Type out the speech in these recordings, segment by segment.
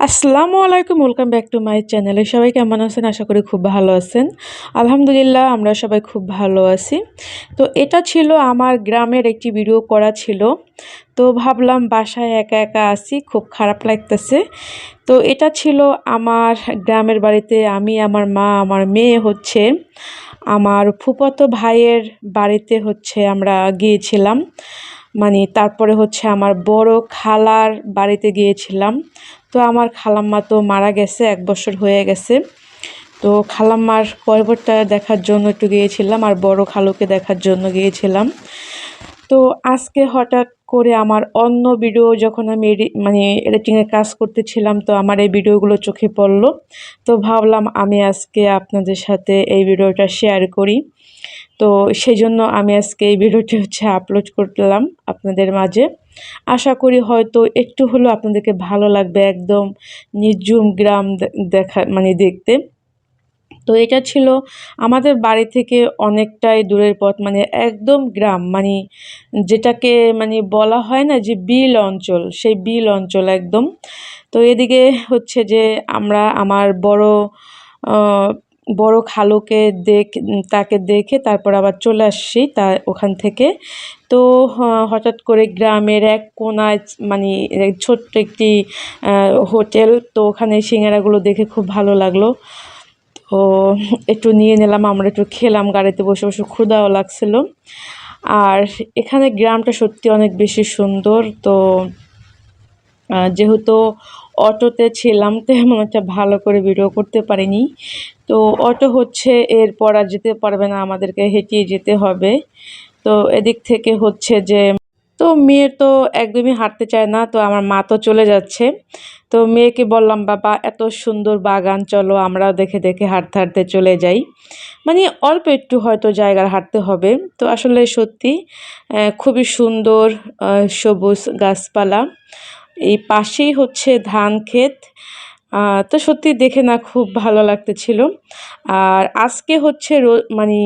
আসসালামু আলাইকুম, welcome back to my চ্যানেলে। সবাই কেমন আছেন? আশা করি খুব ভালো আছেন। আলহামদুলিল্লাহ, আমরা সবাই খুব ভালো আছি। তো এটা ছিল আমার গ্রামের একটি ভিডিও করা ছিল। তো ভাবলাম বাসায় একা একা আছি, খুব খারাপ লাগতেছে। তো এটা ছিল আমার গ্রামের বাড়িতে। আমি, আমার মা, আমার মেয়ে হচ্ছে আমার ফুফাতো ভাইয়ের বাড়িতে হচ্ছে আমরা গিয়েছিলাম। মানে তারপরে হচ্ছে আমার বড় খালার বাড়িতে গিয়েছিলাম। তো আমার খালাম্মা তো মারা গেছে, ১ বছর হয়ে গেছে। তো খালাম্মার কবরটা দেখার জন্য একটু গিয়েছিলাম, আর বড় খালুকে দেখার জন্য গিয়েছিলাম। তো আজকে হঠাৎ করে আমার অন্য ভিডিও যখন আমি মানে এডিটিংয়ের কাজ করতেছিলাম, তো আমার এই ভিডিওগুলো চোখে পড়লো। তো ভাবলাম আমি আজকে আপনাদের সাথে এই ভিডিওটা শেয়ার করি। তো সেজন্য আমি আজকে এই ভিডিওটি হচ্ছে আপলোড করলাম আপনাদের মাঝে। আশা করি হয়তো একটু হলেও আপনাদেরকে ভালো লাগবে, একদম নির্ঝুম গ্রাম দেখা মানে দেখতে। তো এটা ছিল আমাদের বাড়ি থেকে অনেকটাই দূরের পথ, মানে একদম গ্রাম, মানে যেটাকে মানে বলা হয় না যে বিল অঞ্চল, সেই বিল অঞ্চল একদম। তো এদিকে হচ্ছে যে আমরা আমার আহ, বড় খালুকে তাকে দেখে তারপর আবার চলে আসছি ওখান থেকে। তো হঠাৎ করে গ্রামের এক কোনায় মানে ছোট্ট একটি হোটেল, তো ওখানে সিঙ্গারাগুলো দেখে খুব ভালো লাগলো। তো একটু নিয়ে নিলাম, আমরা একটু খেলাম গাড়িতে বসে বসে, ক্ষুধাও লাগছিল। আর এখানে গ্রামটা সত্যি অনেক বেশি সুন্দর। তো যেহেতু অটোতে ছিলাম, তেমন একটা ভালো করে ভিডিও করতে পারিনি। তো অটো হচ্ছে এরপর আর যেতে পারবে না, আমাদেরকে হেঁটিয়ে যেতে হবে। তো এদিক থেকে হচ্ছে যে তো মেয়ে তো একদমই হাঁটতে চায় না, তো আমার মা তো চলে যাচ্ছে। তো মেয়েকে বললাম, বাবা এত সুন্দর বাগান, চলো আমরাও দেখে দেখে হাঁটতে হাঁটতে চলে যাই। মানে অল্প একটু হয়তো জায়গার হাঁটতে হবে। তো আসলে সত্যি খুবই সুন্দর সবুজ গাছপালা। এই পাশেই হচ্ছে ধান ক্ষেত। তো সত্যি দেখে না খুব ভালো লাগতেছিল। আর আজকে হচ্ছে মানে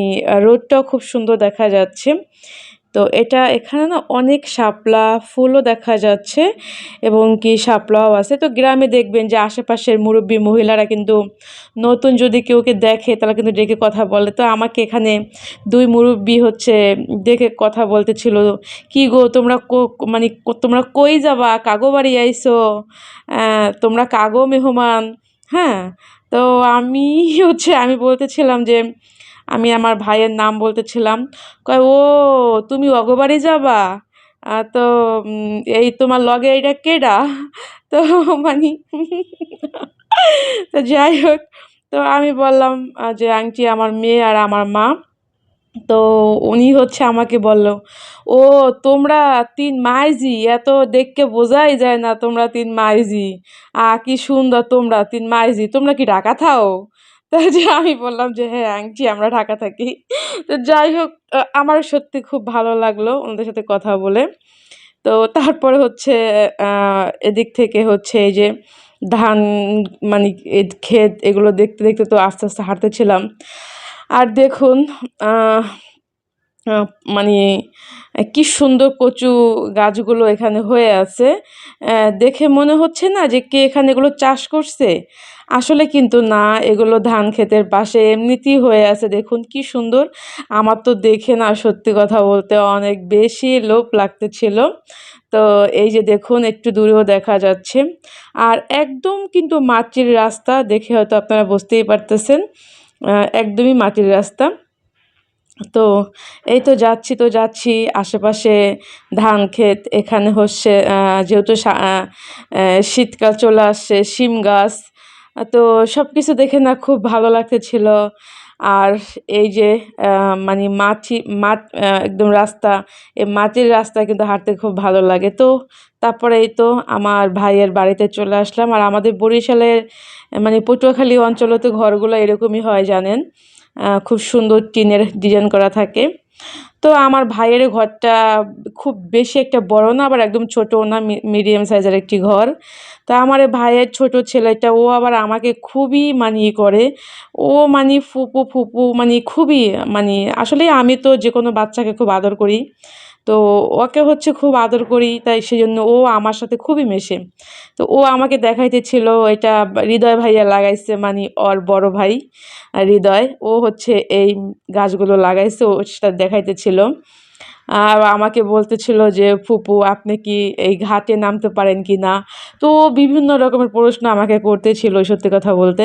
রোদটাও খুব সুন্দর দেখা যাচ্ছে। তো এখানে না অনেক শাপলা ফুলও দেখা যাচ্ছে, এবং কি শাপলাও আছে। তো গ্রামে দেখবেন যে আশেপাশের মুরব্বী মহিলারা কিন্তু নতুন যদি কেউকে দেখে তারা কিন্তু ডেকে কথা বলে। তো আমাকে এখানে ২ মুরব্বী হচ্ছে দেখে কথা বলতেছিল, কি গো তোমরা মানে তোমরা কই যাবা, কাগো বাড়ি আইছো, তোমরা কাগো মেহমান। হ্যাঁ, তো আমি আমি বলতেছিলাম যে আমি আমার ভাইয়ের নাম বলতেছিলাম। কয়, ও তুমি অগবাড়ি যাবা? তো এই তোমার লগে এইটা কেডা? তো মানে তো যাই হোক, তো আমি বললাম যে আন্টি আমার মেয়ে আর আমার মা। তো উনি হচ্ছে আমাকে বলল, ও তোমরা ৩ মাইজি, এত দেখকে বোঝাই যায় না তোমরা ৩ মাইজি। কি সুন্দর তোমরা ৩ মাইজি, তোমরা কি ঢাকা থাও? তো যে আমি বললাম যে হ্যাঁ আন্টি আমরা ঢাকা থাকি। তো যাই হোক, আমার সত্যি খুব ভালো লাগলো ওনাদের সাথে কথা বলে। তো তারপরে হচ্ছে এদিক থেকে হচ্ছে এই যে ধান মানে ক্ষেত এগুলো দেখতে দেখতে তো আস্তে আস্তে হাঁটতেছিলাম। আর দেখুন আহ আ মানে কি সুন্দর কচু গাছগুলো এখানে হয়ে আছে। দেখে মনে হচ্ছে না যে কে এখানে এগুলো চাষ করছে? আসলে কিন্তু না, এগুলো ধান ক্ষেতের পাশে এমনিতেই হয়ে আছে। দেখুন কি সুন্দর! আমার তো দেখে না সত্যি কথা বলতে অনেক বেশি লোভ লাগতেছিল। তো এই যে দেখুন একটু দূরেও দেখা যাচ্ছে। আর একদম কিন্তু মাটির রাস্তা, দেখে হয়তো আপনারা বুঝতেই পারতেছেন। একদমই মাটির রাস্তা। তো এই তো যাচ্ছি তো যাচ্ছি, আশেপাশে ধান ক্ষেত, এখানে হচ্ছে যেহেতু শীতকাল চলে আসছে, শিম গাছ। তো সব কিছু দেখে না খুব ভালো লাগতেছিল। আর এই যে মানে মাঠ, একদম রাস্তা, এই মাটির রাস্তায় কিন্তু হাঁটতে খুব ভালো লাগে। তো তারপরে এই তো আমার ভাইয়ের বাড়িতে চলে আসলাম। আর আমাদের বরিশালের মানে পটুয়াখালী অঞ্চলে তো ঘরগুলো এরকমই হয় জানেন। খুব সুন্দর টিনের ডিজাইন করা থাকে। তো আমার ভাইয়ের ঘরটা খুব বেশি একটা বড় না, আবার একদম ছোটও না, মিডিয়াম সাইজের একটি ঘর। তা আমার এই ভাইয়ের ছোট ছেলেটা ও আবার আমাকে খুবই মানে করে। ও মানে ফুপু, ফুপু মানে খুবই মানে আসলে আমি তো যেকোনো বাচ্চাকে খুব আদর করি। তো ওকে হচ্ছে খুব আদর করি, তাই সেজন্য ও আমার সাথে খুবই মেশে। তো ও আমাকে দেখাইতেছিল এটা হৃদয় ভাইয়া লাগাইছে, মানে ওর বড় ভাই হৃদয়। ও হচ্ছে এই গাছগুলো লাগাইছে, ও সেটা দেখাইতেছিল। আর আমাকে বলতেছিল যে, "ফুপু আপনি কি এই ঘাটে নামতে পারেন কিনা?" তো বিভিন্ন রকমের প্রশ্ন আমাকে করতেছিল সত্যি কথা বলতে।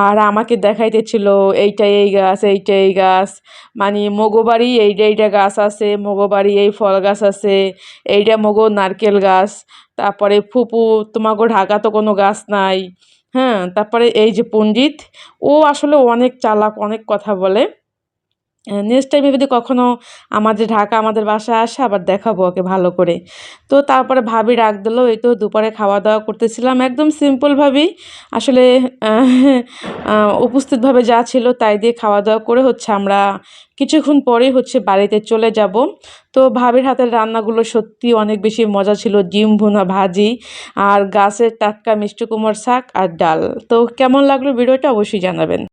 আর আমাকে দেখাইতেছিল এইটা এই গাছ, এইটা এই গাছ। মানে মগো বাড়ি এইটা, এইটা গাছ আছে, মগো বাড়ি এই ফল গাছ আছে, এইটা মগো নারকেল গাছ। তারপরে ফুপু তোমাগো ঢাকা তো কোনো গাছ নাই। হ্যাঁ? তারপরে এই যে পণ্ডিত, ও আসলে অনেক চালাক, অনেক কথা বলে। নেক্সট টাইমে যদি কখনো আমাদের ঢাকা আমাদের বাসায় আসে আবার দেখাবো ওকে ভালো করে। তো তারপরে ভাবি ডাক দিল, এই তো দুপুরে খাওয়া-দাওয়া করতেছিলাম একদম সিম্পলভাবেই। আসলে আ উপস্থিতভাবে যা ছিল তাই দিয়ে খাওয়া-দাওয়া করে হচ্ছে আমরা কিছুক্ষণ পরেই হচ্ছে বাড়িতে চলে যাব। তো ভাবির হাতের রান্নাগুলো সত্যিই অনেক বেশি মজা ছিল। ডিম ভুনা ভাজি আর গাছের টাটকা মিষ্টি কুমড়ার শাক আর ডাল। তো কেমন লাগলো ভিডিওটা অবশ্যই জানাবেন।